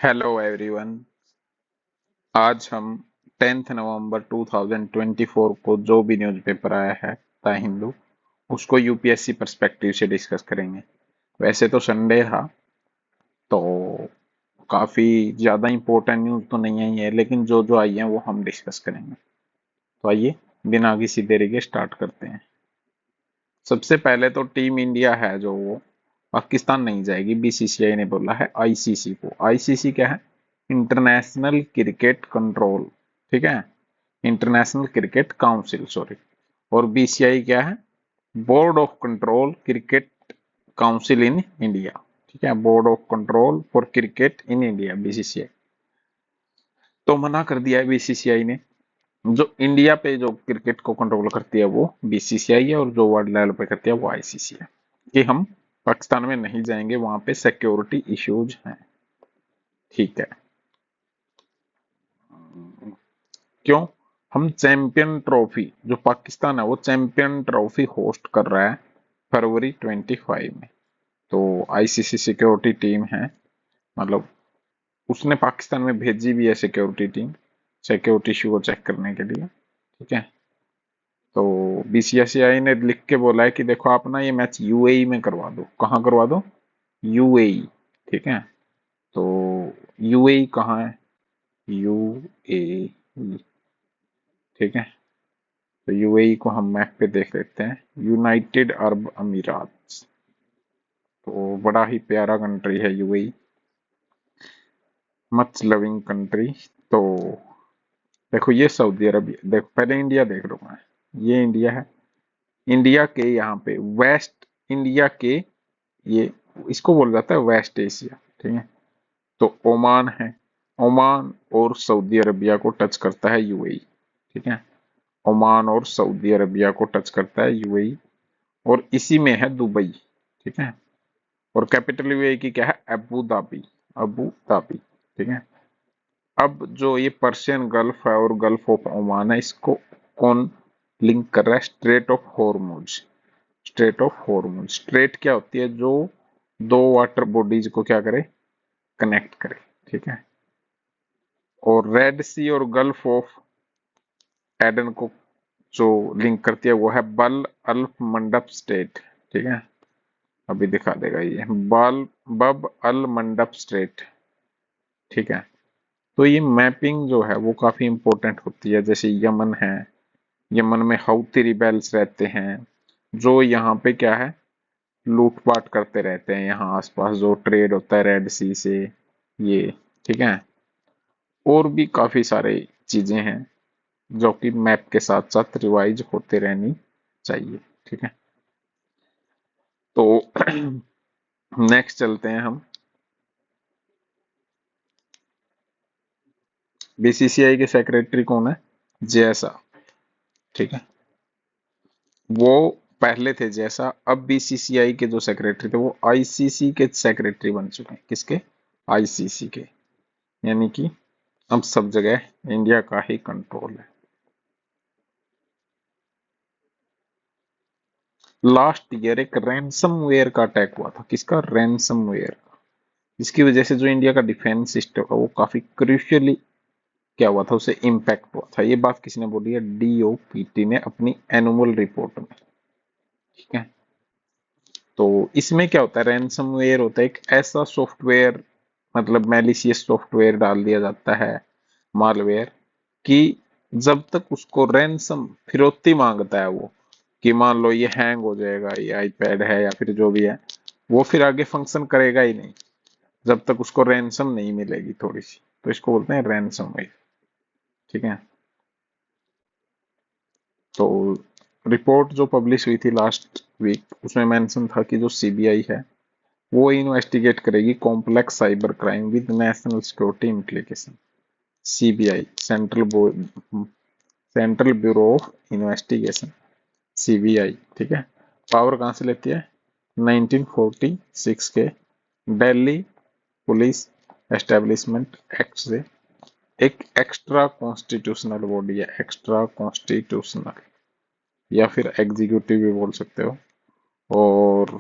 Hello everyone. आज हम 10th नवंबर 2024 को जो भी न्यूज़पेपर आया है द हिंदू, उसको यूपीएससी पर्सपेक्टिव से डिस्कस करेंगे। वैसे तो संडे था, तो काफ़ी ज़्यादा इम्पोर्टेंट न्यूज़ तो नहीं आई है, लेकिन जो जो आई है वो हम डिस्कस करेंगे। तो आइए बिना किसी देरी के स्टार्ट करते हैं। सबसे पहले तो टीम इंडिया है जो वो पाकिस्तान नहीं जाएगी, बीसीसीआई ने बोला है आईसीसी को। आईसीसी क्या है? इंटरनेशनल क्रिकेट कंट्रोल, ठीक है, इंटरनेशनल क्रिकेट काउंसिल, सॉरी। और बीसीआई क्या है? Board of control cricket council in India, ठीक है, board of control for cricket in India, BCCI. तो मना कर दिया है बीसीसीआई ने। जो इंडिया पे जो क्रिकेट को कंट्रोल करती है वो बीसीसीआई है, और जो वर्ल्ड लेवल पे करती है वो आईसीसी है। कि हम पाकिस्तान में नहीं जाएंगे, वहां पे सिक्योरिटी इश्यूज हैं, ठीक है। क्यों? हम चैंपियन ट्रॉफी, जो पाकिस्तान है वो चैंपियन ट्रॉफी होस्ट कर रहा है फरवरी 25 में। तो आईसीसी सिक्योरिटी टीम है, मतलब उसने पाकिस्तान में भेजी भी है सिक्योरिटी टीम, सिक्योरिटी इशू को चेक करने के लिए, ठीक है। तो बीसीसीआई ने लिख के बोला है कि देखो आप ना ये मैच यूएई में करवा दो। कहाँ करवा दो? यूएई, ठीक है। तो यूएई कहाँ है? यूएई, ठीक है। तो यूएई को हम मैप पे देख लेते हैं, यूनाइटेड अरब अमीरात। तो बड़ा ही प्यारा कंट्री है यूएई, मच लविंग कंट्री। तो देखो ये सऊदी अरबिया, देखो पहले इंडिया देख लो मैं। ये इंडिया है, इंडिया के यहाँ पे वेस्ट, इंडिया के ये, इसको बोला जाता है वेस्ट एशिया, ठीक है। तो ओमान है, ओमान और सऊदी अरबिया को टच करता है यूएई, ठीक है। ओमान और सऊदी अरबिया को टच करता है यूएई, और इसी में है दुबई, ठीक है। और कैपिटल यूएई की क्या है? अबू धाबी, अबू धाबी, ठीक है। अब जो ये पर्शियन गल्फ है और गल्फ ऑफ ओमान है, इसको कौन लिंक कर रहा है? Straight of Hormuz, straight of Hormuz. Straight क्या होती है? जो दो वाटर बॉडीज को क्या करे? कनेक्ट करे, ठीक है। और रेड सी और गल्फ ऑफ एडन को जो लिंक करती है वो है बल अल मंडप स्टेट, ठीक है। अभी दिखा देगा ये, बल बब अल मंडप स्टेट, ठीक है। तो ये मैपिंग जो है वो काफी इंपॉर्टेंट होती है। जैसे यमन है, यमन में हौती रिबेल्स रहते हैं, जो यहाँ पे क्या है, लूटपाट करते रहते हैं यहाँ आसपास, जो ट्रेड होता है रेड सी से, ये, ठीक है। और भी काफी सारे चीजें हैं जो कि मैप के साथ साथ रिवाइज होते रहनी चाहिए, ठीक है। तो नेक्स्ट चलते हैं हम। बीसीसीआई के सेक्रेटरी कौन है? जैसा, ठीक है। वो पहले थे जैसा, अब बीसीसीआई के जो सेक्रेटरी थे वो आईसीसी के सेक्रेटरी बन चुके हैं। किसके? आईसीसी के। यानी कि अब सब जगह इंडिया का ही कंट्रोल है। लास्ट ईयर एक रैनसमवेयर का अटैक हुआ था। किसका? रैनसमवेयर, जिसकी वजह से जो इंडिया का डिफेंस सिस्टम है वो काफी क्रूशियली क्या हुआ था, उसे इम्पैक्ट हुआ था। ये बात किसने बोली है? डीओपीटी ने अपनी एनुअल रिपोर्ट में, ठीक है। तो इसमें क्या होता है? रैनसमवेयर होता है एक ऐसा सॉफ्टवेयर, मतलब मैलिशियस सॉफ्टवेयर डाल दिया जाता है, मालवेयर, कि जब तक उसको रैनसम फिरौती मांगता है वो, कि मान लो ये हैंग हो जाएगा, ये आईपैड है या फिर जो भी है, वो फिर आगे फंक्शन करेगा ही नहीं जब तक उसको रैनसम नहीं मिलेगी थोड़ी सी। तो इसको बोलते हैं रैनसमवेयर, ठीक है। तो रिपोर्ट जो पब्लिश हुई थी लास्ट वीक, उसमें मेंशन था कि जो सीबीआई है वो इन्वेस्टिगेट करेगी complex cyber crime with national security implication. CBI, central bureau of investigation, CBI, ठीक है। पावर कहाँ से लेती है? 1946 के दिल्ली पुलिस एस्टेब्लिशमेंट एक्ट से। एक एक्स्ट्रा कॉन्स्टिट्यूशनल बॉडी है, एक्स्ट्रा कॉन्स्टिट्यूशनल, या फिर एग्जीक्यूटिव भी बोल सकते हो। और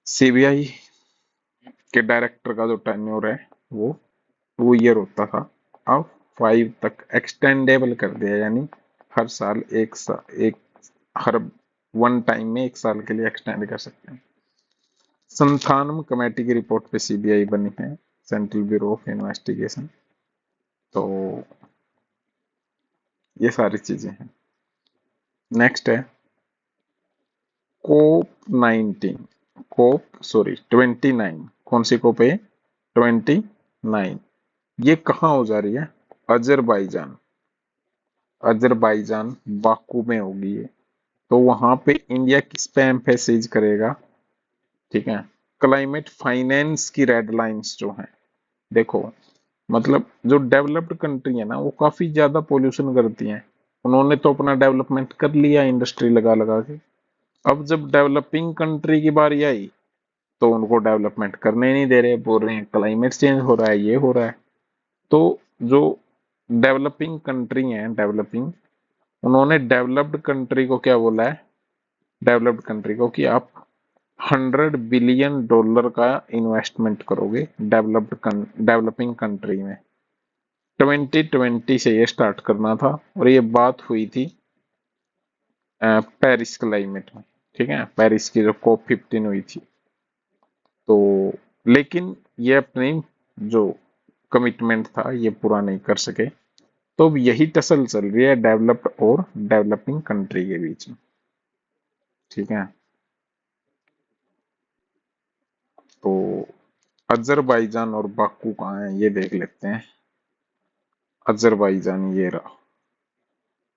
सीबीआई कि डायरेक्टर का जो टेन्योर है वो 2 ईयर होता था, अब 5 तक एक्सटेंडेबल कर दिया, यानी हर साल एक हर वन टाइम में 1 साल के लिए एक्सटेंड कर सकते हैं। संथानम कमेटी की रिपोर्ट पे सीबीआई बनी है, सेंट्रल ब्यूरो ऑफ इन्वेस्टिगेशन। तो ये सारी चीजें हैं। नेक्स्ट है कोप 19, कोप 29, कौन सी कोप है? 29। ये कहाँ हो जा रही है? अजरबैजान, अजरबैजान बाकू में होगी ये। तो वहां पे इंडिया किस पे एम्फेसाइज करेगा? ठीक है, क्लाइमेट फाइनेंस की रेड लाइंस जो हैं, देखो मतलब जो डेवलप्ड कंट्री है ना वो काफी ज्यादा पोल्यूशन करती हैं, उन्होंने तो अपना डेवलपमेंट कर लिया इंडस्ट्री लगा लगा के। अब जब डेवलपिंग कंट्री की बारी आई तो उनको डेवलपमेंट करने नहीं दे रहे, बोल रहे हैं क्लाइमेट चेंज हो रहा है, ये हो रहा है। तो जो डेवलपिंग कंट्री है, डेवलपिंग, उन्होंने डेवलप्ड कंट्री को क्या बोला है? डेवलप्ड कंट्री को कि आप $100 बिलियन का इन्वेस्टमेंट करोगे डेवलपिंग कंट्री में। 2020 से ये स्टार्ट करना था और ये बात हुई थी पेरिस क्लाइमेट में। ठीक है, पेरिस की जो COP 15 हुई थी। तो लेकिन ये अपनी जो कमिटमेंट था ये पूरा नहीं कर सके। तो अब यही टसल चल रही है डेवलप्ड और डेवलपिंग कंट्री के बीच में। ठीक है, तो अजरबैजान और बाकू कहाँ है ये देख लेते हैं। अजरबैजान ये रहा,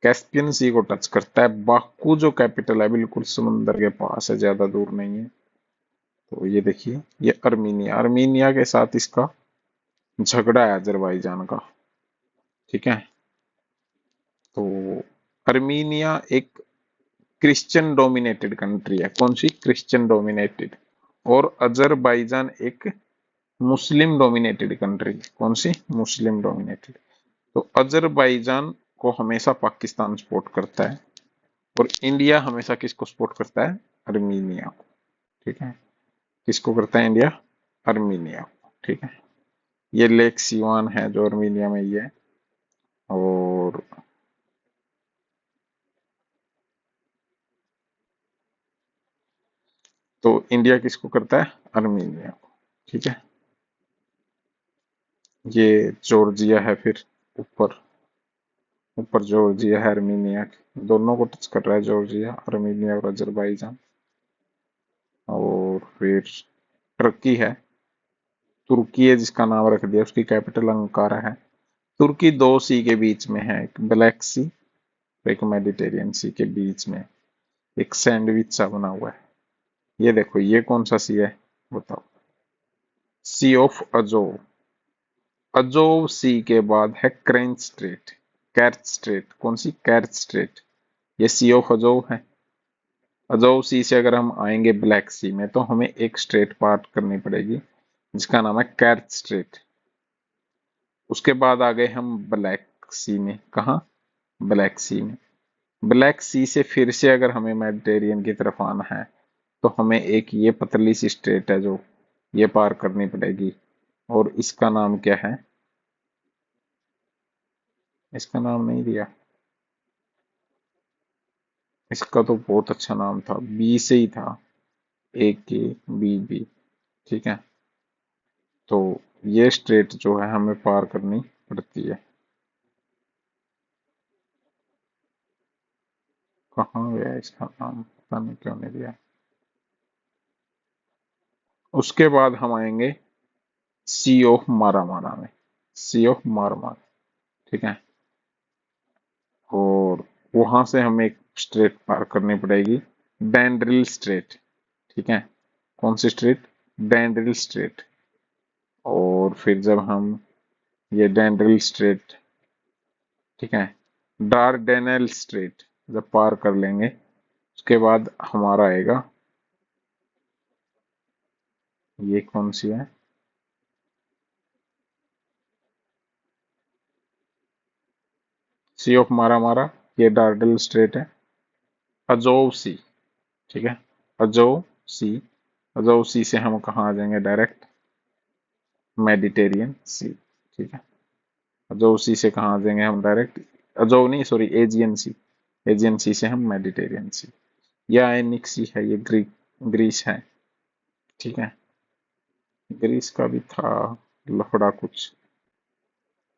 कैस्पियन सी को टच करता है। बाकू जो कैपिटल है बिल्कुल समुंदर के पास है, ज्यादा दूर नहीं है। तो ये देखिए, ये अर्मीनिया, अर्मीनिया के साथ इसका झगड़ा है अजरबैजान का। ठीक है, तो अर्मीनिया एक क्रिश्चियन डोमिनेटेड कंट्री है। कौन सी? Christian dominated. और अजरबैजान एक मुस्लिम डोमिनेटेड कंट्री। कौन सी? Muslim dominated. तो अजरबैजान को हमेशा पाकिस्तान सपोर्ट करता है और इंडिया हमेशा किसको सपोर्ट करता है? अर्मीनिया को। ठीक है, किसको करता है इंडिया? अर्मीनिया को। ठीक है, ये लेक सीवान है जो अर्मीनिया में ही है। और तो इंडिया किसको करता है? अर्मीनिया को। ठीक है, ये जॉर्जिया है, फिर ऊपर, ऊपर जॉर्जिया है अर्मीनिया के, दोनों को टच कर रहा है जॉर्जिया, अर्मीनिया और अजरबैजान। और फिर टर्की है, तुर्की है जिसका नाम रख दिया, उसकी कैपिटल अंकारा है। तुर्की दो सी के बीच में है, एक ब्लैक सी और एक मेडिटेरियन सी के बीच में, एक सैंडविच सा बना हुआ है। ये देखो, ये कौन सा सी है बताओ? सी ऑफ अजोव। अजोव सी के बाद है क्रेंच स्ट्रेट, कैर्च स्ट्रेट। कौन सी? कैर्च स्ट्रेट। ये सी ऑफ अजोव है। अजोव सी से अगर हम आएंगे ब्लैक सी में तो हमें एक स्ट्रेट पार्ट करनी पड़ेगी जिसका नाम है कैर्च स्ट्रेट। उसके बाद आ गए हम ब्लैक सी में। कहा? ब्लैक सी में। ब्लैक सी से फिर से अगर हमें मेडिटेरियन की तरफ आना है तो हमें एक ये पतली सी स्ट्रेट है जो ये पार करनी पड़ेगी, और इसका नाम क्या है? इसका नाम नहीं दिया, इसका तो बहुत अच्छा नाम था, बी से ही था, AKBB। ठीक है, तो ये स्ट्रेट जो है हमें पार करनी पड़ती है। कहाँ गया इसका नाम, पता नहीं क्यों नहीं दिया। उसके बाद हम आएंगे सी ऑफ मारामारा में, सी ऑफ मारामारा। ठीक है, और वहां से हमें एक स्ट्रेट पार करनी पड़ेगी, डैंड्रिल स्ट्रेट। ठीक है, कौन सी स्ट्रेट? डैंड्रिल स्ट्रेट। और फिर जब हम ये डैंड्रिल स्ट्रेट, ठीक है, डार्डेनल स्ट्रेट जब पार कर लेंगे उसके बाद हमारा आएगा, ये कौन सी है? सी ऑफ मारा मारा, ये डार्डल स्ट्रेट है। अजोव सी। ठीक है, अजोव सी, अजोव सी से हम कहाँ आ जाएंगे डायरेक्ट? मेडिटेरियन सी। ठीक है, जो उसी से कहाँ आ जाएंगे हम डायरेक्ट, जो नहीं सॉरी एजियन सी, एजियन सी से हम मेडिटेरियन सी। ये आयनिक सी है, ये ग्रीस है। ठीक है, ग्रीस का भी था लफड़ा कुछ,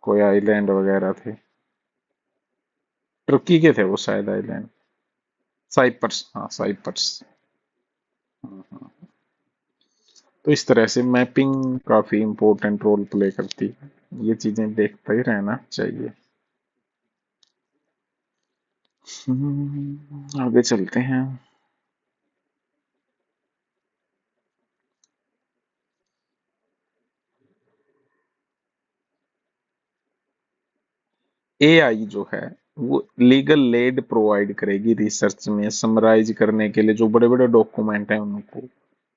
कोई आइलैंड वगैरह थे, तुर्की के थे वो शायद आइलैंड, साइप्रस, हाँ साइप्रस। तो इस तरह से मैपिंग काफी इंपॉर्टेंट रोल प्ले करती है, ये चीजें देखते ही रहना चाहिए। आगे चलते हैं। एआई जो है वो लीगल एड प्रोवाइड करेगी रिसर्च में समराइज करने के लिए, जो बड़े बड़े डॉक्यूमेंट हैं उनको।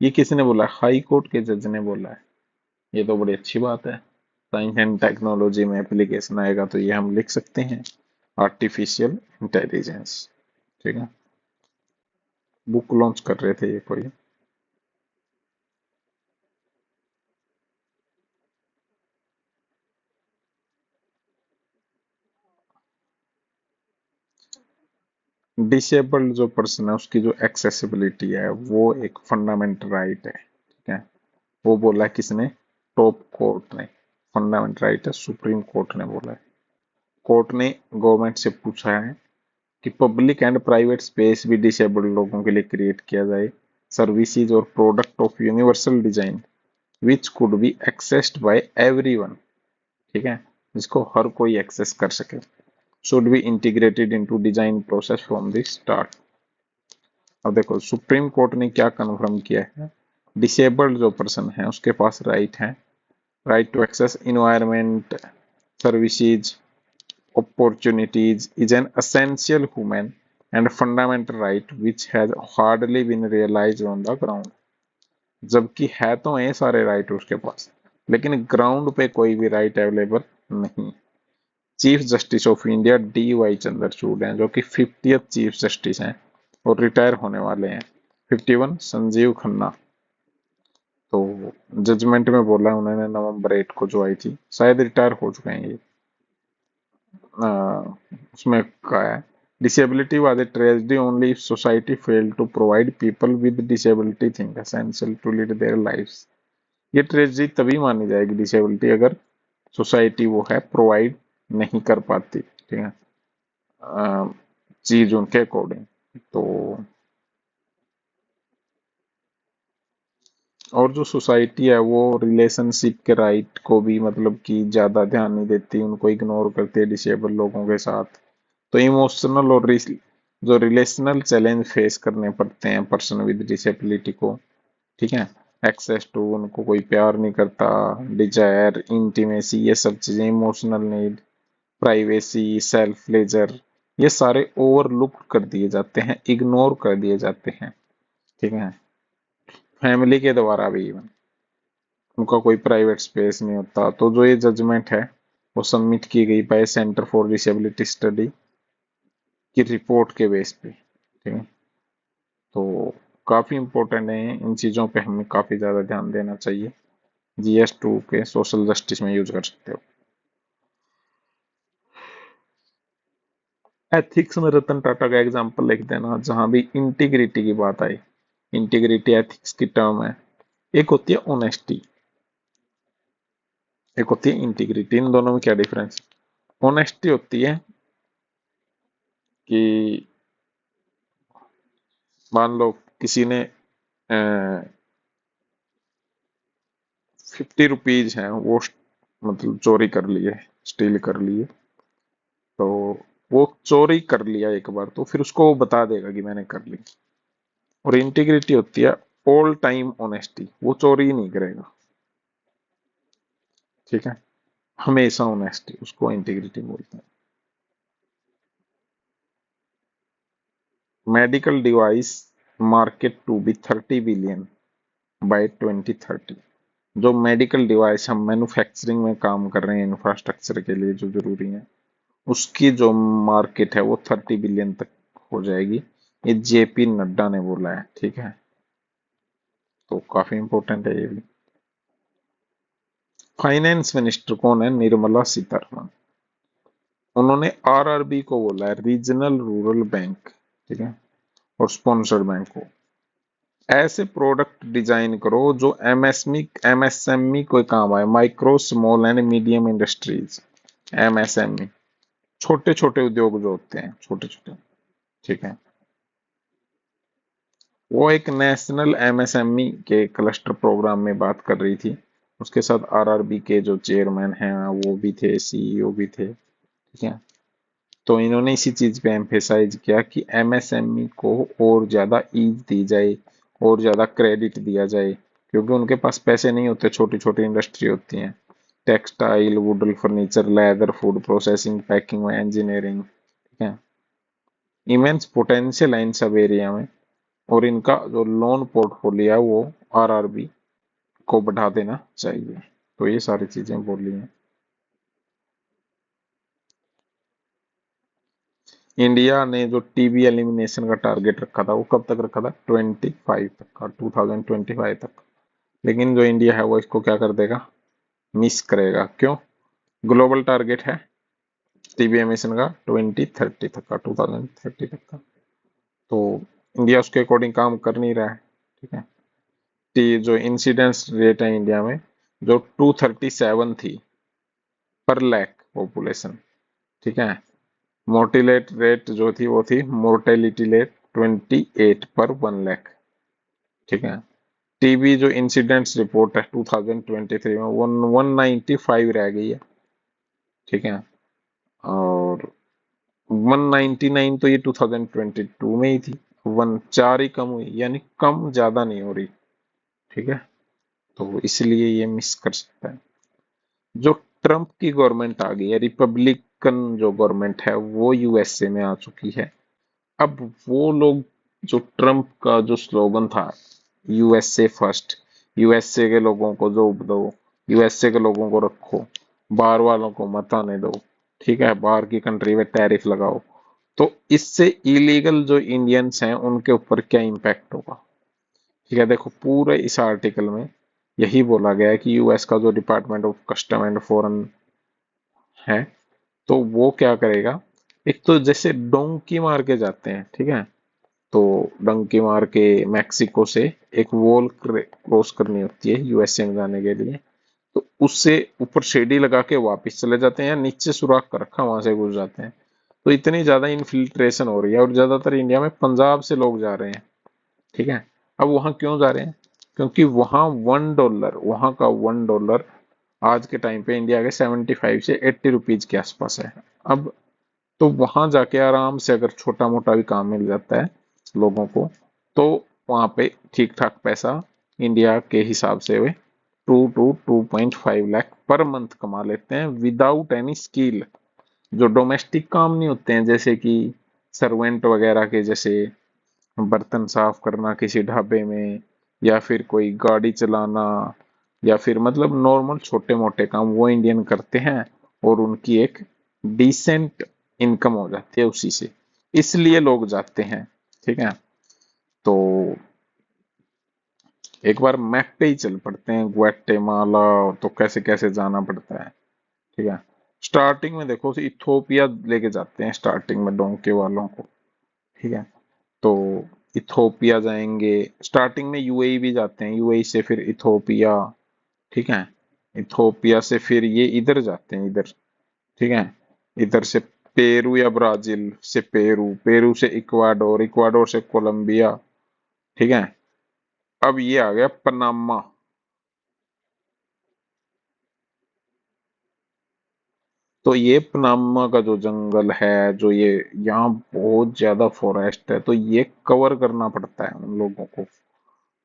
ये किसने बोला? हाई कोर्ट के जज ने बोला है। ये तो बड़ी अच्छी बात है। साइंस एंड टेक्नोलॉजी में एप्लीकेशन आएगा तो ये हम लिख सकते हैं, आर्टिफिशियल इंटेलिजेंस। ठीक है, बुक लॉन्च कर रहे थे ये कोई। डिसेबल्ड जो पर्सन है उसकी जो एक्सेसिबिलिटी है वो एक फंडामेंटल राइट है। ठीक है, वो बोला है किसने? टॉप कोर्ट ने। फंडामेंटल राइट है, सुप्रीम कोर्ट ने बोला है। कोर्ट ने गवर्नमेंट से पूछा है कि पब्लिक एंड प्राइवेट स्पेस भी डिसेबल्ड लोगों के लिए क्रिएट किया जाए, सर्विसेज और product of universal design which could be accessed by everyone. ठीक है, जिसको हर कोई एक्सेस कर सके, should be integrated into design process from the start. अब देखो सुप्रीम कोर्ट ने क्या कन्फर्म किया है, डिसेबल्ड जो पर्सन है उसके पास राइट है, right to access environment, services, opportunities is an essential human and fundamental right which has hardly been realized on the ground। जबकि है तो है सारे राइट उसके पास, लेकिन ग्राउंड पे कोई भी राइट अवेलेबल नहीं। Chief justice of India DY Chandrachud हैं, जो कि 50th चीफ जस्टिस हैं और रिटायर होने वाले हैं। 51 संजीव खन्ना। तो जजमेंट में बोला उन्होंने नवंबर 8 को जो आई थी, शायद रिटायर हो चुके हैं ये। उसमें कहा है disability was a tragedy only if society failed to provide people with disability things essential to lead their lives। ये ट्रेजेडी तभी मानी जाएगी डिसेबिलिटी अगर सोसाइटी वो है प्रोवाइड नहीं कर पाती। ठीक है, चीज उनके अकॉर्डिंग। तो और जो सोसाइटी है वो रिलेशनशिप के राइट को भी मतलब कि ज्यादा ध्यान नहीं देती, उनको इग्नोर करती है डिसेबल लोगों के साथ। तो इमोशनल और जो रिलेशनल चैलेंज फेस करने पड़ते हैं पर्सन विद डिसेबिलिटी को। ठीक है, एक्सेस टू, उनको कोई प्यार नहीं करता, डिजायर, इंटीमेसी, ये सब चीजें, emotional need, privacy, self pleasure, ये सारे ओवरलुक कर दिए जाते हैं, इग्नोर कर दिए जाते हैं। ठीक है, फैमिली के द्वारा भी इवन उनका कोई प्राइवेट स्पेस नहीं होता। तो जो ये जजमेंट है वो सबमिट की गई bye centre for disability study की रिपोर्ट के बेस पे। ठीक है, तो काफी इंपॉर्टेंट है, इन चीजों पे हमें काफी ज्यादा ध्यान देना चाहिए। GS2 के सोशल जस्टिस में यूज कर सकते हो। एथिक्स में रतन टाटा का एग्जांपल लिख देना जहां भी इंटीग्रिटी की बात आई। इंटीग्रिटी एथिक्स की टर्म है। एक होती है ऑनेस्टी, एक होती है इंटीग्रिटी। इन दोनों में क्या डिफरेंस? ऑनेस्टी होती है कि मान लो किसी ने 50 रुपीज है वो मतलब चोरी कर लिए, स्टील कर लिए। तो वो चोरी कर लिया एक बार तो फिर उसको वो बता देगा कि मैंने कर ली। और इंटीग्रिटी होती है ऑल टाइम ऑनेस्टी, वो चोरी ही नहीं करेगा। ठीक है, हमेशा ऑनेस्टी, उसको इंटीग्रिटी बोलते हैं। Medical device market to be 30 billion by 2030। जो मेडिकल डिवाइस हम मैन्युफैक्चरिंग में काम कर रहे हैं इंफ्रास्ट्रक्चर के लिए जो जरूरी है, उसकी जो मार्केट है वो 30 बिलियन तक हो जाएगी। ये JP नड्डा ने बोला है। ठीक है, तो काफी इंपॉर्टेंट है ये भी। फाइनेंस मिनिस्टर कौन है? निर्मला सीतारमण। उन्होंने आरआरबी को बोला है रीजनल रूरल बैंक, ठीक है, और स्पॉन्सर्ड बैंक को ऐसे प्रोडक्ट डिजाइन करो जो एमएसएमई को काम आए, micro small and medium industries, MSME, छोटे छोटे उद्योग जो होते हैं, छोटे छोटे, ठीक है। वो एक नेशनल एमएसएमई के क्लस्टर प्रोग्राम में बात कर रही थी। उसके साथ आरआरबी के जो चेयरमैन हैं वो भी थे, सीईओ भी थे, ठीक है। तो इन्होंने इसी चीज पे एम्फेसाइज किया कि एमएसएमई को और ज्यादा ईज दी जाए, और ज्यादा क्रेडिट दिया जाए, क्योंकि उनके पास पैसे नहीं होते, छोटी छोटी इंडस्ट्री होती हैं, textile, wooden furniture, leather, food processing, packing, engineering, ठीक है। इमेंस पोटेंशियल है इन सब एरिया में, और इनका जो लोन पोर्टफोलियो है वो आरआरबी को बढ़ा देना चाहिए। तो ये सारी चीजें बोली हैं। इंडिया ने जो टीबी एलिमिनेशन का टारगेट रखा था वो कब तक रखा था? 25 तक का, 2025 तक। लेकिन जो इंडिया है वो इसको क्या कर देगा? मिस करेगा। क्यों? ग्लोबल टारगेट है टीबी एमिशन का 2030 तक का, 2030 तक का। तो इंडिया उसके अकॉर्डिंग काम कर नहीं रहा है, ठीक है। जो इंसिडेंस रेट है इंडिया में, जो 237 थी पर लैख पॉपुलेशन, ठीक है। मोर्टिलेट रेट जो थी वो थी, मोर्टेलिटी रेट 28 पर 1 लाख, ठीक है। टीबी जो इंसिडेंट्स रिपोर्ट है 2023 में 195 रह गई है, ठीक है। और 199 तो ये 2022 में ही थी, 1 4 ही कम हुई, यानी कम ज्यादा नहीं हो रही, ठीक है। तो इसलिए ये मिस कर सकता है। जो ट्रम्प की गवर्नमेंट आ गई है, रिपब्लिकन जो गवर्नमेंट है वो यूएसए में आ चुकी है। अब वो लोग, जो ट्रम्प का जो स्लोगन था यूएसए फर्स्ट, यूएसए के लोगों को जॉब दो, यूएसए के लोगों को रखो, बाहर वालों को मत आने दो, ठीक है, बाहर की कंट्री में टैरिफ लगाओ, तो इससे इलीगल जो इंडियंस हैं उनके ऊपर क्या इम्पैक्ट होगा, ठीक है। देखो पूरे इस आर्टिकल में यही बोला गया है कि यूएस का जो department of custom and foreign है, तो वो क्या करेगा, एक तो जैसे डोंकी मार के जाते हैं, ठीक है, तो डंकी मार के मैक्सिको से एक वॉल क्रॉस करनी होती है यूएसए में जाने के लिए, तो उससे ऊपर शेडी लगा के वापस चले जाते हैं, या नीचे सुराख कर रखा वहां से घुस जाते हैं। तो इतनी ज्यादा इन्फिल्ट्रेशन हो रही है, और ज्यादातर इंडिया में पंजाब से लोग जा रहे हैं, ठीक है। अब वहां क्यों जा रहे हैं? क्योंकि वहां $1, वहां का $1 आज के टाइम पे इंडिया के 75 से 80 रुपीज के आसपास है। अब तो वहां जाके आराम से अगर छोटा मोटा भी काम मिल जाता है लोगों को, तो वहां पे ठीक ठाक पैसा इंडिया के हिसाब से वे 2 to 2.5 लाख पर मंथ कमा लेते हैं विदाउट एनी स्किल। जो डोमेस्टिक काम नहीं होते हैं, जैसे कि सर्वेंट वगैरह के, जैसे बर्तन साफ करना किसी ढाबे में, या फिर कोई गाड़ी चलाना, या फिर मतलब नॉर्मल छोटे मोटे काम, वो इंडियन करते हैं, और उनकी एक डिसेंट इनकम हो जाती है उसी से, इसलिए लोग जाते हैं, ठीक है। तो एक बार मैप पे ही चल पड़ते हैं, ग्वाटेमाला, तो कैसे कैसे जाना पड़ता है, ठीक है। स्टार्टिंग में देखो इथोपिया लेके जाते हैं, स्टार्टिंग में डोंके वालों को, ठीक है। तो इथोपिया जाएंगे, स्टार्टिंग में यूएई भी जाते हैं, यूएई से फिर इथोपिया, ठीक है। इथोपिया से फिर ये इधर जाते हैं, इधर, ठीक है, इधर से पेरू या ब्राजील से पेरू, पेरू से इक्वाडोर, इक्वाडोर से कोलंबिया, ठीक है। अब ये आ गया पनामा। तो ये पनामा का जो जंगल है, जो ये यहाँ बहुत ज्यादा फॉरेस्ट है, तो ये कवर करना पड़ता है उन लोगों को।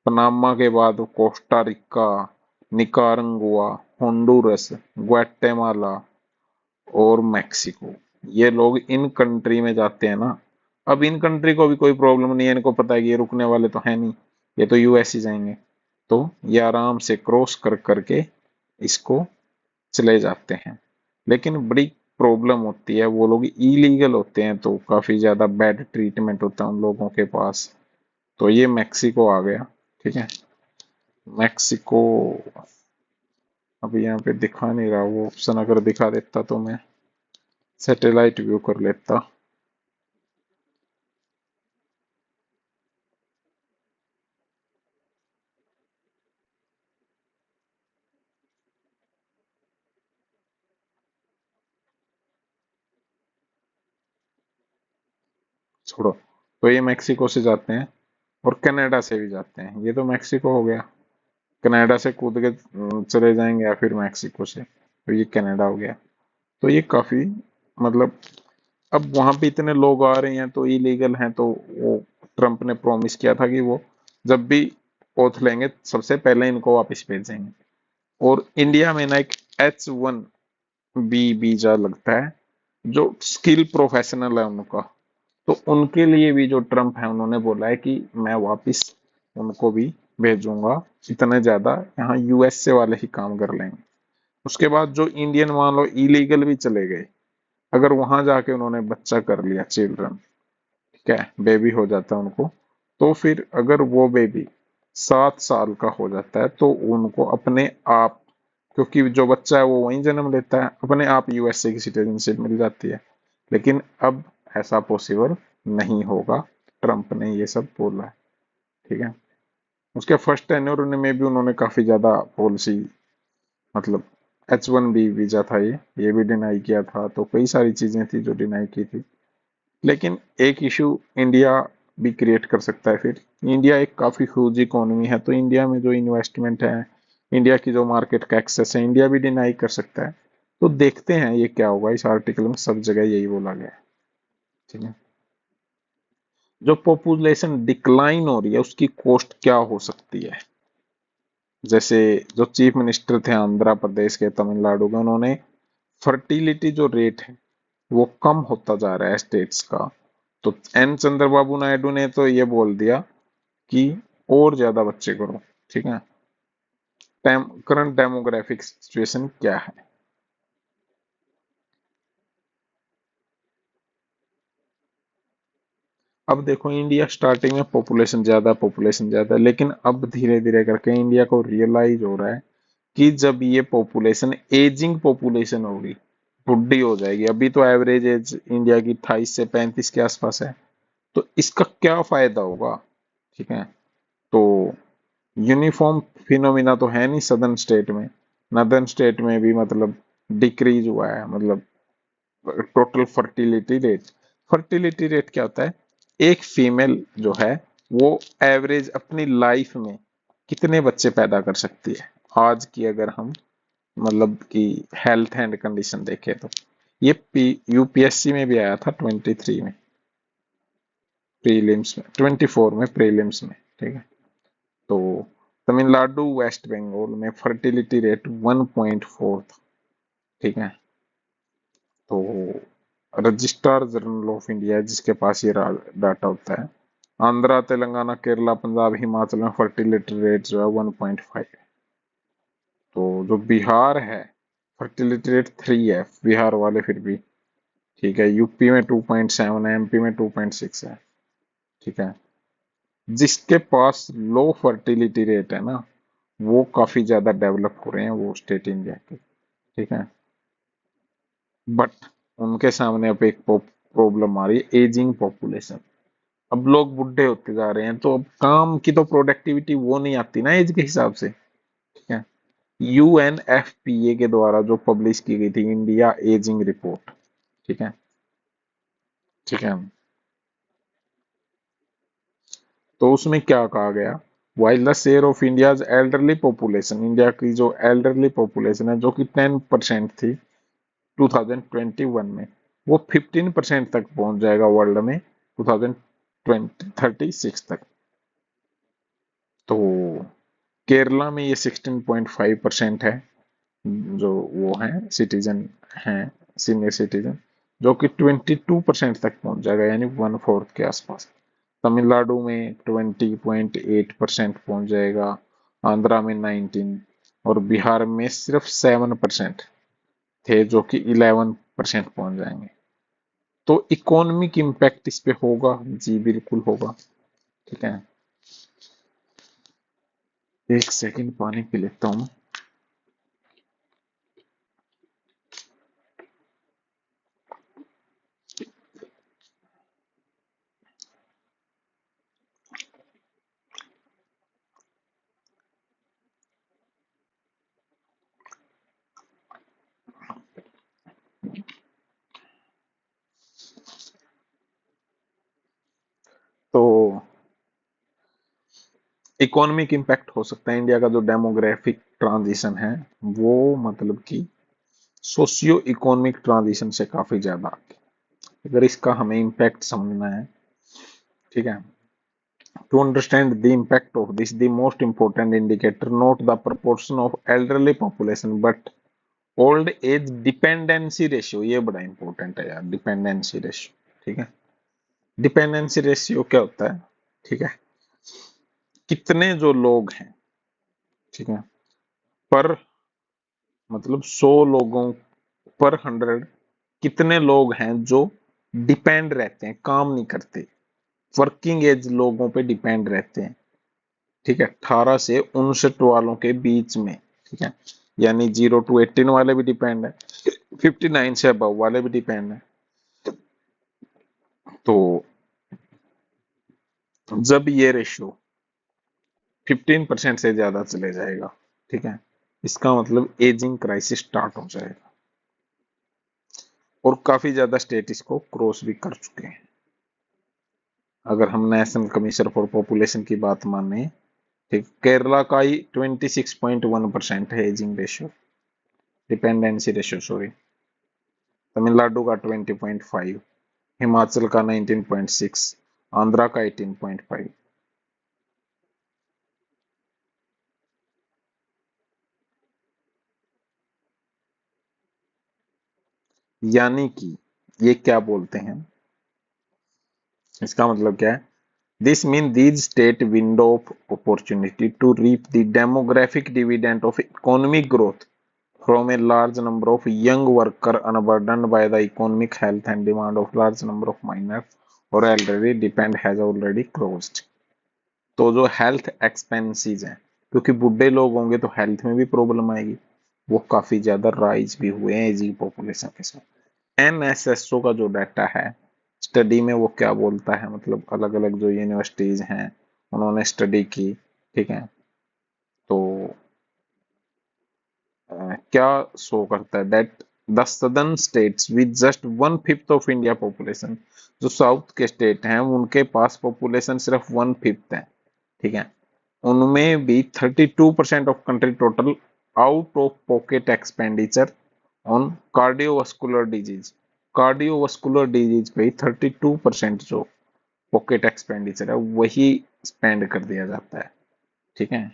पनामा के बाद Costa Rica, Nicaragua, Honduras, Guatemala और मैक्सिको, ये लोग इन कंट्री में जाते हैं ना। अब इन कंट्री को भी कोई प्रॉब्लम नहीं है, इनको पता है कि ये रुकने वाले तो है नहीं, ये तो यूएस ही जाएंगे, तो ये आराम से क्रॉस कर करके इसको चले जाते हैं। लेकिन बड़ी प्रॉब्लम होती है, वो लोग इलीगल होते हैं, तो काफी ज्यादा बैड ट्रीटमेंट होता है उन लोगों के पास। तो ये मैक्सिको आ गया, ठीक है। मैक्सिको अभी यहाँ पे दिखा नहीं रहा वो ऑप्शन, अगर दिखा देता तो मैं सैटेलाइट व्यू कर लेता। छोड़ो, तो ये मैक्सिको से जाते हैं और कनाडा से भी जाते हैं। ये तो मैक्सिको हो गया, कनाडा से कूद के चले जाएंगे या फिर मैक्सिको से, तो ये कनाडा हो गया। तो ये काफी मतलब, अब वहां पे इतने लोग आ रहे हैं तो इलीगल हैं, तो वो ट्रम्प ने प्रॉमिस किया था कि वो जब भी ओथ लेंगे सबसे पहले इनको वापस भेजेंगे। और इंडिया में ना एक H1B वीजा लगता है, जो स्किल प्रोफेशनल है उनका। तो उनके लिए भी जो ट्रम्प है उन्होंने बोला है कि मैं वापस उनको भी भेजूंगा, इतने ज्यादा यहाँ यूएसए वाले ही काम कर लेंगे। उसके बाद जो इंडियन मान लो इलीगल भी चले गए, अगर वहां जाके उन्होंने बच्चा कर लिया, चिल्ड्रन, ठीक है, बेबी हो जाता है उनको, तो फिर अगर वो बेबी 7 साल का हो जाता है तो उनको अपने आप, क्योंकि जो बच्चा है वो वहीं जन्म लेता है, अपने आप यूएसए की सिटीजनशिप मिल जाती है। लेकिन अब ऐसा पॉसिबल नहीं होगा, ट्रम्प ने ये सब बोला है, ठीक है। उसके फर्स्ट टेन्योर में भी उन्होंने काफी ज्यादा पॉलिसी, मतलब H1B वीजा था ये भी डिनाई किया था, तो कई सारी चीजें थी जो डिनाई की थी। लेकिन एक इशू इंडिया भी क्रिएट कर सकता है फिर। इंडिया एक काफी ह्यूज इकोनॉमी है, तो इंडिया में जो इन्वेस्टमेंट है, इंडिया की जो मार्केट का एक्सेस है, इंडिया भी डिनाई कर सकता है। तो देखते हैं ये क्या होगा, इस आर्टिकल में सब जगह यही बोला गया है, ठीक है। जो पॉपुलेशन डिक्लाइन हो रही है उसकी कॉस्ट क्या हो सकती है। जैसे जो चीफ मिनिस्टर थे आंध्र प्रदेश के, तमिलनाडु के, उन्होंने फर्टिलिटी जो रेट है वो कम होता जा रहा है स्टेट्स का, तो एन चंद्रबाबू नायडू ने तो ये बोल दिया कि और ज्यादा बच्चे करो, ठीक है। करंट डेमोग्राफिक सिचुएशन क्या है। अब देखो, इंडिया स्टार्टिंग में पॉपुलेशन ज्यादा, लेकिन अब धीरे धीरे करके इंडिया को रियलाइज हो रहा है कि जब ये पॉपुलेशन एजिंग पॉपुलेशन होगी, बुढ़ी हो जाएगी, अभी तो एवरेज एज इंडिया की 28 से 35 के आसपास है, तो इसका क्या फायदा होगा, ठीक है। तो यूनिफॉर्म फिनोमिना तो है नहीं सदर्न स्टेट में, नदर्न स्टेट में भी मतलब डिक्रीज हुआ है, मतलब टोटल फर्टिलिटी रेट क्या होता है, एक फीमेल जो है वो एवरेज अपनी लाइफ में कितने बच्चे पैदा कर सकती है, आज की अगर हम मतलब कि हेल्थ एंड कंडीशन देखें तो। ये यूपीएससी में भी आया था 23 में, प्रीलिम्स में 24 में प्रीलिम्स में, ठीक है। तो तमिलनाडु वेस्ट बंगाल में फर्टिलिटी रेट 1.4 था, ठीक है। तो रजिस्ट्रार जनरल ऑफ इंडिया है जिसके पास ये डाटा होता है। आंध्रा, तेलंगाना, केरला, पंजाब, हिमाचल में फर्टिलिटी रेट जो है 1.5 है। तो जो बिहार है, फर्टिलिटी रेट 3 है बिहार वाले फिर भी, ठीक है। यूपी में 2.7 है, एमपी में 2.6 है, ठीक है। जिसके पास लो फर्टिलिटी रेट है ना, वो काफी ज्यादा डेवलप हो रहे हैं वो स्टेट इंडिया के, ठीक है। बट उनके सामने अब एक प्रॉब्लम आ रही है, एजिंग पॉपुलेशन। अब लोग बुढ़े होते जा रहे हैं, तो अब काम की तो प्रोडक्टिविटी वो नहीं आती ना एज के हिसाब से, ठीक है। यूएनएफपीए के द्वारा जो पब्लिश की गई थी इंडिया एजिंग रिपोर्ट, ठीक है, ठीक है। तो उसमें क्या कहा गया, while the share of India's elderly population, India की जो एल्डरली पॉपुलेशन है जो कि 10% थी 2021 में, वो 15% तक पहुंच जाएगा वर्ल्ड में 2036 तक। तो केरला में ये 16.5% है, जो वो है सिटीजन हैं, सीनियर सिटीजन, जो कि 22% तक पहुंच जाएगा, यानी 1/4 के आसपास। तमिलनाडु में 20.8% पहुंच जाएगा, आंध्रा में 19, और बिहार में सिर्फ 7% थे जो कि 11% पहुंच जाएंगे। तो इकोनॉमिक इम्पैक्ट इस पे होगा, जी बिल्कुल होगा, ठीक है। एक सेकंड पानी पी लेता हूँ। तो इकोनॉमिक इम्पैक्ट हो सकता है इंडिया का जो डेमोग्राफिक ट्रांजिशन है वो मतलब कि सोशियो इकोनॉमिक ट्रांजिशन से काफी ज्यादा आगे। अगर इसका हमें इम्पैक्ट समझना है, ठीक है, to understand the impact of this, the most important indicator, not the proportion of elderly population, but old age dependency ratio, ये बड़ा इंपॉर्टेंट है यार, डिपेंडेंसी रेशियो। ठीक है, डिपेंडेंसी रेशियो क्या होता है, ठीक है, कितने जो लोग हैं, ठीक है, पर मतलब 100 लोगों पर 100 कितने लोग हैं जो डिपेंड रहते हैं, काम नहीं करते, वर्किंग एज लोगों पे डिपेंड रहते हैं, ठीक है, 18 से 59 वालों के बीच में, ठीक है, यानी 0 to 18 वाले भी डिपेंड है, 59 से अबव वाले भी डिपेंड है। तो जब ये रेशियो 15% से ज्यादा चले जाएगा, ठीक है, इसका मतलब एजिंग क्राइसिस स्टार्ट हो जाएगा, और काफी ज्यादा स्टेट इसको क्रॉस भी कर चुके हैं। अगर हम नेशनल कमीशन फॉर पॉपुलेशन की बात माने, ठीक, केरला का ही 26.1% है ageing ratio, dependency ratio sorry, Tamil Nadu का 20.5, हिमाचल का 19.6, आंध्रा का 18.5। यानी कि ये क्या बोलते हैं, इसका मतलब क्या है, this mean these state window of opportunity to reap the demographic dividend of economic growth from a large number of young workers unburdened by the economic health and demand of large number of minors or elderly depend has already closed। तो जो health expenses हैं, क्योंकि बुढ़े लोग होंगे तो health में भी प्रॉब्लम आएगी, वो काफी ज्यादा राइज भी हुए हैं एजिंग पॉपुलेशन के साथ। एनएसएसओ का जो डाटा है स्टडी में, वो क्या बोलता है, मतलब अलग अलग जो यूनिवर्सिटीज हैं उन्होंने स्टडी की, ठीक है, तो क्या शो करता है, that the southern states with just 1/5 of India population, जो साउथ के स्टेट हैं उनके पास पॉपुलेशन सिर्फ 1/5 है, ठीक है, उनमें भी 32% of country total out of pocket expenditure on cardiovascular disease, cardiovascular disease पे 32% जो पॉकेट एक्सपेंडिचर है वही स्पेंड कर दिया जाता है, ठीक है,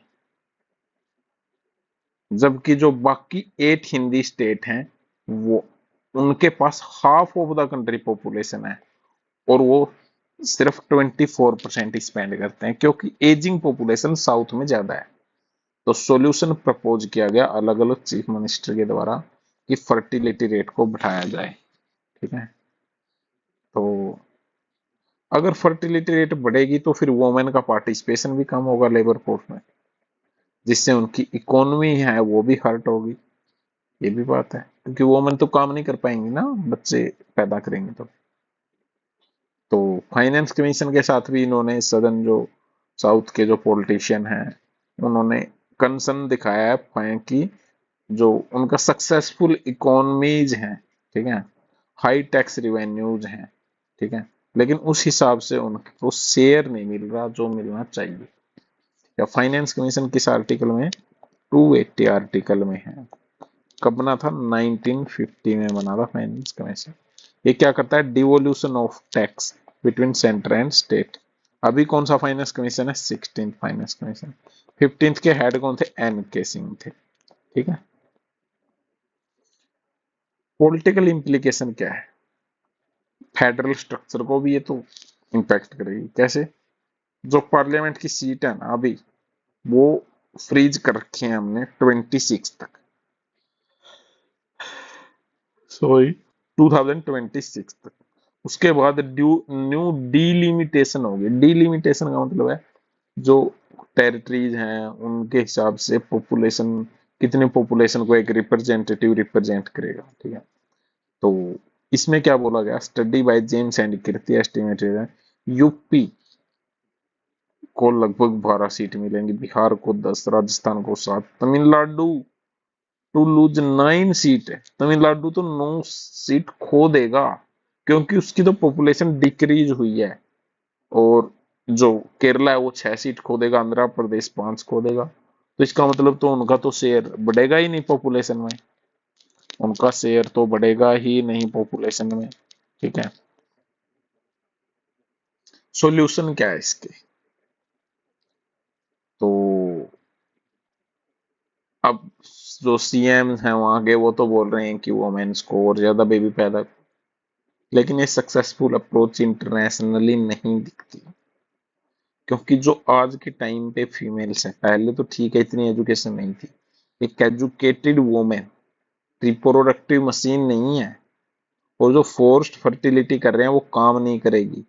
जबकि जो बाकी 8 हिंदी स्टेट हैं वो उनके पास half of the country population है, और वो सिर्फ 24% स्पेंड करते हैं, क्योंकि एजिंग पॉपुलेशन साउथ में ज्यादा है। तो सॉल्यूशन प्रपोज किया गया अलग अलग चीफ मिनिस्टर के द्वारा कि फर्टिलिटी रेट को बढ़ाया जाए, ठीक है, तो अगर फर्टिलिटी रेट बढ़ेगी तो फिर वुमेन का पार्टिसिपेशन भी कम होगा लेबर फोर्स में, जिससे उनकी इकोनॉमी है वो भी हर्ट होगी, ये भी बात है, क्योंकि वुमेन तो काम नहीं कर पाएंगी ना, बच्चे पैदा करेंगे तो फाइनेंस कमीशन के साथ भी इन्होंने सदन जो साउथ के जो पॉलिटिशियन हैं उन्होंने कंसर्न दिखाया है कि जो उनका सक्सेसफुल इकोनॉमीज हैं, ठीक है, हाई टैक्स रिवेन्यूज हैं, ठीक है, लेकिन उस हिसाब से उनको शेयर नहीं मिल रहा जो मिलना चाहिए। या फाइनेंस कमीशन किस आर्टिकल में, 280 आर्टिकल में है, कब बना था, 1950 में बना था फाइनेंस कमीशन। ये क्या करता है, devolution of tax between centre and state. अभी कौन सा फाइनेंस कमीशन है, 16th फाइनेंस कमीशन, 15th के हेड कौन थे, एन के सिंह थे, ठीक है। पॉलिटिकल इंप्लीकेशन क्या है, फेडरल स्ट्रक्चर को भी ये तो इंपैक्ट करेगी, कैसे, जो पार्लियामेंट की सीट है ना अभी वो फ्रीज कर रखे हैं हमने 26 तक, सॉरी 2026 तक, उसके बाद न्यू डीलिमिटेशन होगी। डीलिमिटेशन का मतलब है जो टेरिटरीज हैं उनके हिसाब से पॉपुलेशन, कितने पॉपुलेशन को एक रिप्रेजेंटेटिव रिप्रेजेंट करेगा, ठीक है, तो इसमें क्या बोला गया, study by James and Kirti estimated है यूपी को लगभग 12 सीट मिलेंगी, बिहार को 10, राजस्थान को 7, तमिलनाडु टू लूज 9 सीट है, तमिलनाडु तो 9 सीट खो देगा, क्योंकि उसकी तो पॉपुलेशन डिक्रीज हुई है, और जो केरला है वो 6 सीट खो देगा, आंध्र प्रदेश 5 खो देगा। तो इसका मतलब तो उनका तो शेयर बढ़ेगा ही नहीं पॉपुलेशन में, उनका शेयर तो बढ़ेगा ही नहीं पॉपुलेशन में। ठीक है। सॉल्यूशन क्या है इसके? तो अब जो सीएम हैं वहां के वो तो बोल रहे हैं कि वुमेन्स को और ज्यादा बेबी पैदा, लेकिन ये सक्सेसफुल अप्रोच इंटरनेशनली नहीं दिखती। क्योंकि जो आज के टाइम पे फीमेल्स हैं, पहले तो ठीक है इतनी एजुकेशन नहीं थी, एक एजुकेटेड वुमेन रिप्रोडक्टिव मशीन नहीं है, और जो फोर्स्ड फर्टिलिटी कर रहे हैं वो काम नहीं करेगी।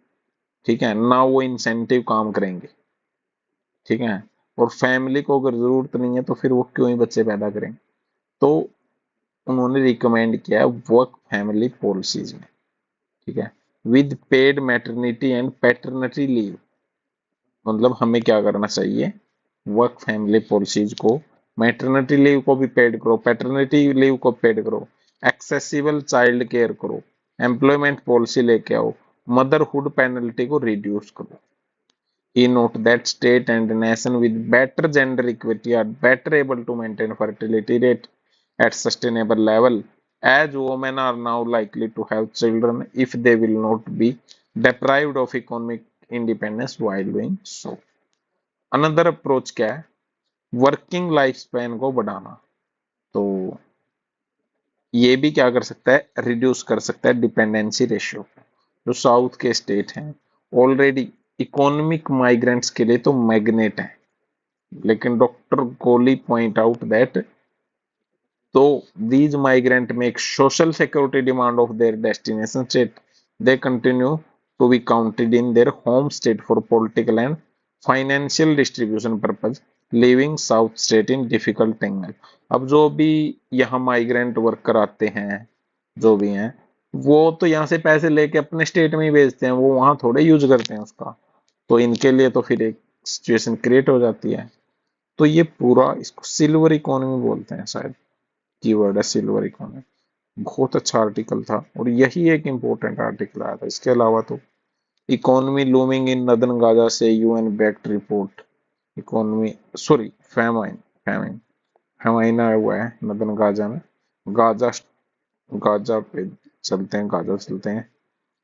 ठीक है ना, वो इंसेंटिव काम करेंगे। ठीक है। और फैमिली को अगर जरूरत नहीं है तो फिर वो क्यों ही बच्चे पैदा करेंगे। तो उन्होंने रिकमेंड किया वर्क फैमिली पॉलिसीज में। ठीक है। With paid maternity and paternity leave, मतलब हमें क्या करना चाहिए, वर्क फैमिली पॉलिसीज को, मैटरनिटी लीव को भी पेड करो, पैटर्निटी लीव को पेड करो, एक्सेसिबल चाइल्ड केयर करो, एम्प्लॉयमेंट पॉलिसी लेके आओ, मदरहुड पेनल्टी को रिड्यूस करो। He noted that state and nation with better gender equity are better able to maintain fertility rate at sustainable level, as women are now likely to have children if they will not be deprived of economic independence while doing so. Another approach क्या है, working life span को बढ़ाना। तो ये भी क्या कर सकता है, रिड्यूस कर सकता है डिपेंडेंसी रेशियो। जो साउथ के स्टेट हैं ऑलरेडी इकोनॉमिक माइग्रेंट्स के लिए तो मैग्नेट है, लेकिन डॉक्टर गोली पॉइंट आउट दैट तो these migrant make social security demand of their destination state, they continue to be counted in their home state for political and financial distribution purpose, leaving south state in difficult angle। अब जो भी यहाँ migrant worker आते हैं, जो भी हैं, वो तो यहाँ से पैसे लेके अपने स्टेट में ही भेजते हैं, वो वहां थोड़े यूज करते हैं उसका। तो इनके लिए तो फिर एक सिचुएशन क्रिएट हो जाती है। तो ये पूरा इसको सिल्वर इकोनॉमी बोलते हैं शायद, कीवर्ड है सिल्वर इकोनॉमी। बहुत अच्छा आर्टिकल था और यही एक इम्पोर्टेंट आर्टिकल आया था। इसके अलावा तो इकोनॉमी लूमिंग इन नदन गाजा से UN backed report, economy sorry famine, famine famine आया हुआ है नदन गाजा में। गाजा, गाजा पे चलते हैं, गाजा चलते हैं।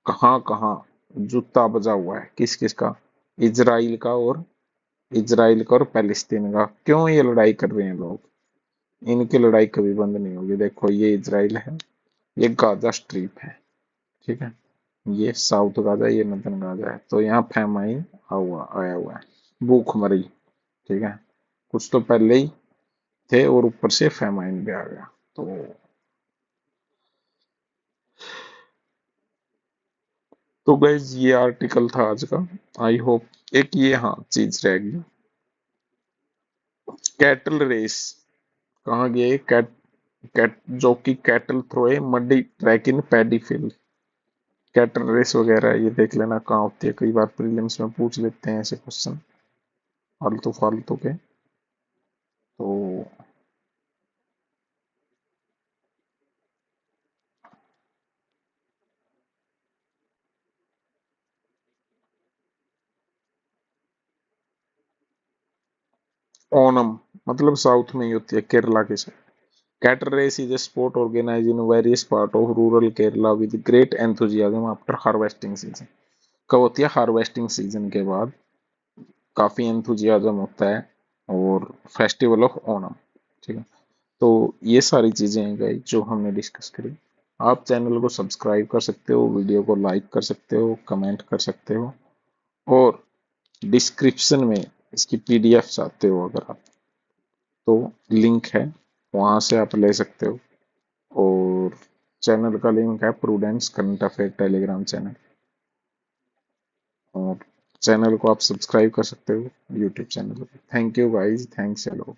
कहाँ कहाँ जूता बजा हुआ है, किस किस का, इजराइल का, और इजराइल का और पैलेस्तीन का। क्यों ये लड़ाई कर रहे हैं लोग, इनकी लड़ाई कभी बंद नहीं होगी। देखो ये इजराइल है, ये गाजा स्ट्रिप है। ठीक है। ये साउथ गाजा, ये नॉर्दर्न गाजा है। तो यहाँ फेमाइन आया हुआ है, भूखमरी। ठीक है। कुछ तो पहले ही थे और ऊपर से फेमाइन भी आ गया। तो गाइज ये आर्टिकल था आज का। आई होप एक ये हाँ चीज रह गई, कैटल रेस कहाँ गई, कैट कैट जो कि cattle throw a muddy track in paddy field. Cattle race वगैरह ये देख लेना कहाँ होती है, कई बार प्रीलिम्स में पूछ लेते हैं ऐसे क्वेश्चन फालतू फालतू के। तो ओनम मतलब साउथ में ही होती है, केरला के साथ। Cattle race is a sport organise in various part of rural Kerala with great enthusiasm after harvesting season. कब होती है, हार्वेस्टिंग सीजन के बाद काफी एंथुजियाज्म होता है, और फेस्टिवल ऑफ ओनम। ठीक है। तो ये सारी चीजें हैं गाइस जो हमने डिस्कस करी। आप चैनल को सब्सक्राइब कर सकते हो, वीडियो को लाइक कर सकते हो, कमेंट कर सकते हो, और डिस्क्रिप्शन में इसकी पीडीएफ चाहते हो अगर आप, तो लिंक है, वहां से आप ले सकते हो। और चैनल का लिंक है prudence current affair Telegram channel, और चैनल को आप सब्सक्राइब कर सकते हो यूट्यूब चैनल पे। Thank you guys, thanks hello.